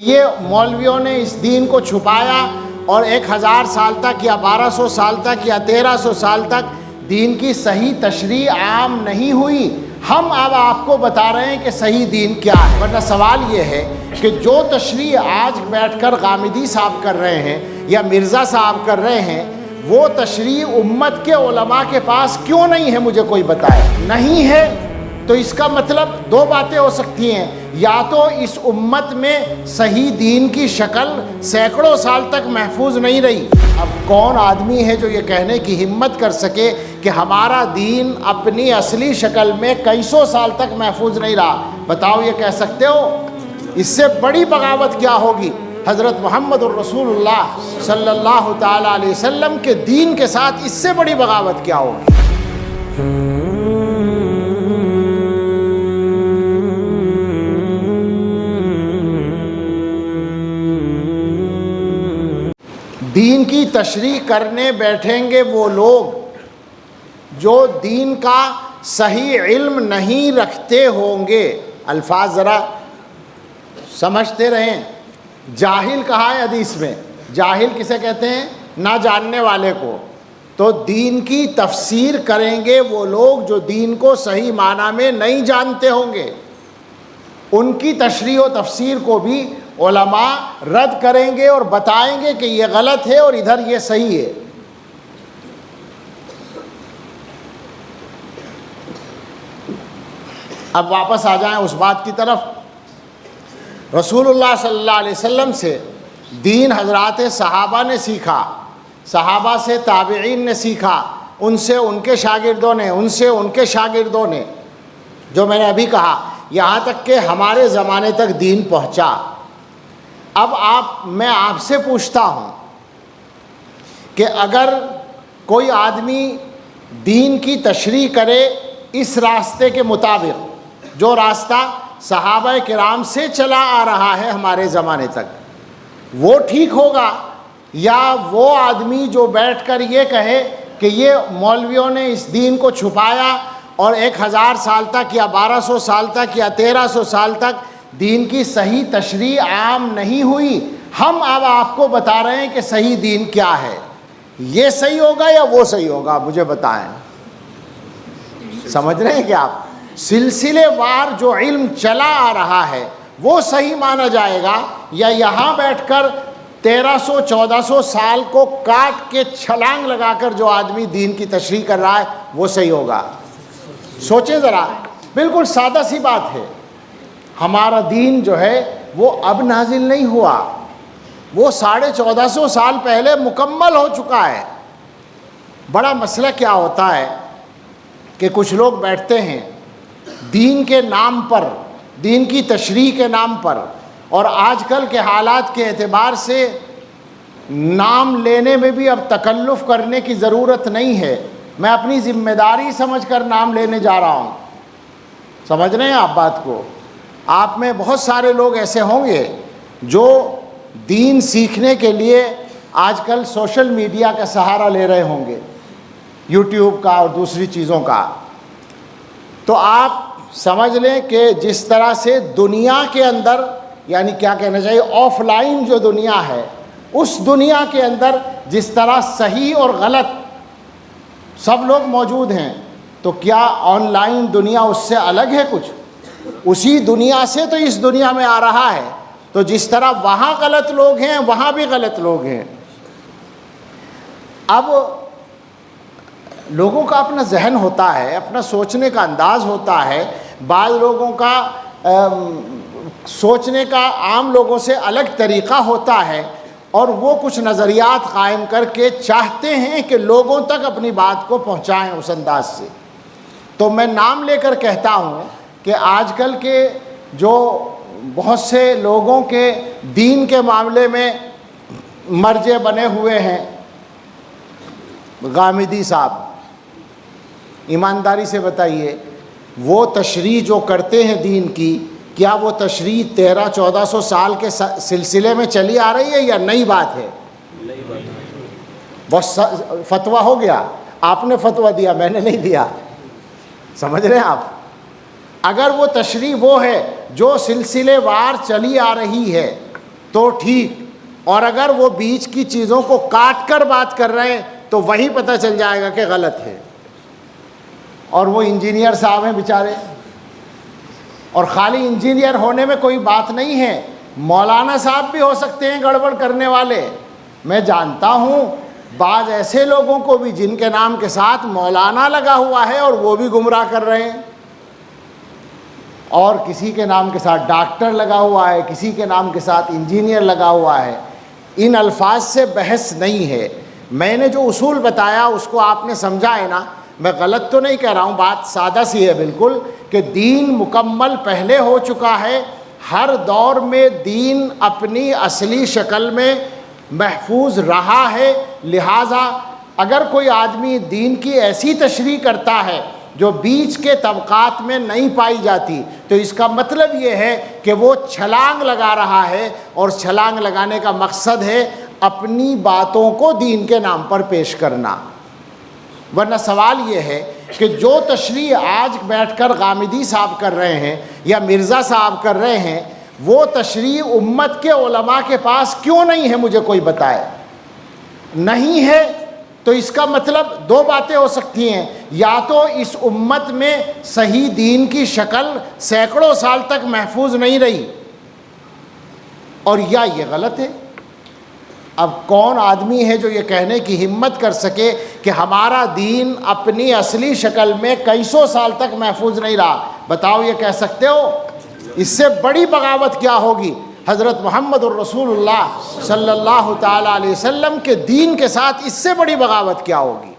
یہ مولویوں نے اس دین کو چھپایا اور 1000 سال تک یا 1200 سال تک یا 1300 سال تک دین کی صحیح تشریح عام نہیں ہوئی۔ ہم اب آپ کو بتا رہے ہیں کہ صحیح دین کیا ہے، ورنہ سوال یہ ہے کہ جو تشریح آج بیٹھ کر غامدی صاحب کر رہے ہیں یا مرزا صاحب کر رہے ہیں، وہ تشریح امت کے علماء کے پاس کیوں نہیں ہے؟ مجھے کوئی بتائے۔ نہیں ہے تو اس کا مطلب دو باتیں ہو سکتی ہیں، یا تو اس امت میں صحیح دین کی شکل سینکڑوں سال تک محفوظ نہیں رہی۔ اب کون آدمی ہے جو یہ کہنے کی ہمت کر سکے کہ ہمارا دین اپنی اصلی شکل میں کئی سو سال تک محفوظ نہیں رہا؟ بتاؤ یہ کہہ سکتے ہو؟ اس سے بڑی بغاوت کیا ہوگی؟ حضرت محمد الرسول اللہ صلی اللہ تعالیٰ علیہ وسلم کے دین کے ساتھ اس سے بڑی بغاوت کیا ہوگی؟ دین کی تشریح کرنے بیٹھیں گے وہ لوگ جو دین کا صحیح علم نہیں رکھتے ہوں گے۔ الفاظ ذرا سمجھتے رہیں۔ جاہل کہا ہے حدیث میں، جاہل کسے کہتے ہیں؟ نہ جاننے والے کو۔ تو دین کی تفسیر کریں گے وہ لوگ جو دین کو صحیح معنی میں نہیں جانتے ہوں گے، ان کی تشریح و تفسیر کو بھی علماء رد کریں گے اور بتائیں گے کہ یہ غلط ہے اور ادھر یہ صحیح ہے۔ اب واپس آ جائیں اس بات کی طرف، رسول اللہ صلی اللہ علیہ وسلم سے دین حضرات صحابہ نے سیکھا، صحابہ سے تابعین نے سیکھا، ان سے ان کے شاگردوں نے، ان سے ان کے شاگردوں نے، جو میں نے ابھی کہا، یہاں تک کہ ہمارے زمانے تک دین پہنچا۔ اب میں آپ سے پوچھتا ہوں کہ اگر کوئی آدمی دین کی تشریح کرے اس راستے کے مطابق جو راستہ صحابہ کرام سے چلا آ رہا ہے ہمارے زمانے تک، وہ ٹھیک ہوگا؟ یا وہ آدمی جو بیٹھ کر یہ کہے کہ یہ مولویوں نے اس دین کو چھپایا اور 1000 سال تک یا 1200 سال تک یا 1300 سال تک دین کی صحیح تشریح عام نہیں ہوئی، ہم اب آپ کو بتا رہے ہیں کہ صحیح دین کیا ہے، یہ صحیح ہوگا یا وہ صحیح ہوگا؟ مجھے بتائیں۔ سمجھ رہے ہیں کہ آپ سلسلے وار جو علم چلا آ رہا ہے وہ صحیح مانا جائے گا، یا یہاں بیٹھ کر 1300-1400 سال کو کاٹ کے چھلانگ لگا کر جو آدمی دین کی تشریح کر رہا ہے وہ صحیح ہوگا؟ سوچیں ذرا، بالکل سادہ سی بات ہے۔ ہمارا دین جو ہے وہ اب نازل نہیں ہوا، وہ 1450 سال پہلے مکمل ہو چکا ہے۔ بڑا مسئلہ کیا ہوتا ہے کہ کچھ لوگ بیٹھتے ہیں دین کے نام پر، دین کی تشریح کے نام پر، اور آج کل کے حالات کے اعتبار سے نام لینے میں بھی اب تکلف کرنے کی ضرورت نہیں ہے۔ میں اپنی ذمہ داری سمجھ کر نام لینے جا رہا ہوں۔ سمجھ رہے ہیں آپ بات کو؟ آپ میں بہت سارے لوگ ایسے ہوں گے جو دین سیکھنے کے لیے آج کل سوشل میڈیا کا سہارا لے رہے ہوں گے، یوٹیوب کا اور دوسری چیزوں کا۔ تو آپ سمجھ لیں کہ جس طرح سے دنیا کے اندر، یعنی کیا کہنا چاہیے، آف لائن جو دنیا ہے، اس دنیا کے اندر جس طرح صحیح اور غلط سب لوگ موجود ہیں، تو کیا آن لائن دنیا اس سے الگ ہے کچھ؟ اسی دنیا سے تو اس دنیا میں آ رہا ہے، تو جس طرح وہاں غلط لوگ ہیں وہاں بھی غلط لوگ ہیں۔ اب لوگوں کا اپنا ذہن ہوتا ہے، اپنا سوچنے کا انداز ہوتا ہے، بعض لوگوں کا سوچنے کا عام لوگوں سے الگ طریقہ ہوتا ہے، اور وہ کچھ نظریات قائم کر کے چاہتے ہیں کہ لوگوں تک اپنی بات کو پہنچائیں اس انداز سے۔ تو میں نام لے کر کہتا ہوں کہ آج کل کے جو بہت سے لوگوں کے دین کے معاملے میں مرجع بنے ہوئے ہیں، غامدی صاحب، ایمانداری سے بتائیے، وہ تشریح جو کرتے ہیں دین کی، کیا وہ تشریح 1300-1400 سال کے سلسلے میں چلی آ رہی ہے یا نئی بات ہے؟ وہ فتویٰ ہو گیا، آپ نے فتویٰ دیا، میں نے نہیں دیا۔ سمجھ رہے ہیں آپ؟ اگر وہ تشریح وہ ہے جو سلسلے وار چلی آ رہی ہے تو ٹھیک، اور اگر وہ بیچ کی چیزوں کو کاٹ کر بات کر رہے ہیں تو وہی پتہ چل جائے گا کہ غلط ہے۔ اور وہ انجینئر صاحب ہیں بیچارے، اور خالی انجینئر ہونے میں کوئی بات نہیں ہے، مولانا صاحب بھی ہو سکتے ہیں گڑبڑ کرنے والے۔ میں جانتا ہوں بعض ایسے لوگوں کو بھی جن کے نام کے ساتھ مولانا لگا ہوا ہے اور وہ بھی گمراہ کر رہے ہیں، اور کسی کے نام کے ساتھ ڈاکٹر لگا ہوا ہے، کسی کے نام کے ساتھ انجینئر لگا ہوا ہے۔ ان الفاظ سے بحث نہیں ہے، میں نے جو اصول بتایا اس کو آپ نے سمجھا ہے نا، میں غلط تو نہیں کہہ رہا ہوں، بات سادہ سی ہے بالکل، کہ دین مکمل پہلے ہو چکا ہے، ہر دور میں دین اپنی اصلی شکل میں محفوظ رہا ہے، لہٰذا اگر کوئی آدمی دین کی ایسی تشریح کرتا ہے جو بیچ کے طبقات میں نہیں پائی جاتی، تو اس کا مطلب یہ ہے کہ وہ چھلانگ لگا رہا ہے، اور چھلانگ لگانے کا مقصد ہے اپنی باتوں کو دین کے نام پر پیش کرنا۔ ورنہ سوال یہ ہے کہ جو تشریح آج بیٹھ کر غامدی صاحب کر رہے ہیں یا مرزا صاحب کر رہے ہیں، وہ تشریح امت کے علماء کے پاس کیوں نہیں ہے؟ مجھے کوئی بتائے۔ نہیں ہے تو اس کا مطلب دو باتیں ہو سکتی ہیں، یا تو اس امت میں صحیح دین کی شکل سینکڑوں سال تک محفوظ نہیں رہی، اور یا یہ غلط ہے۔ اب کون آدمی ہے جو یہ کہنے کی ہمت کر سکے کہ ہمارا دین اپنی اصلی شکل میں کئی سو سال تک محفوظ نہیں رہا؟ بتاؤ یہ کہہ سکتے ہو؟ اس سے بڑی بغاوت کیا ہوگی؟ حضرت محمد الرسول اللہ صلی اللہ تعالیٰ علیہ وسلم کے دین کے ساتھ اس سے بڑی بغاوت کیا ہوگی؟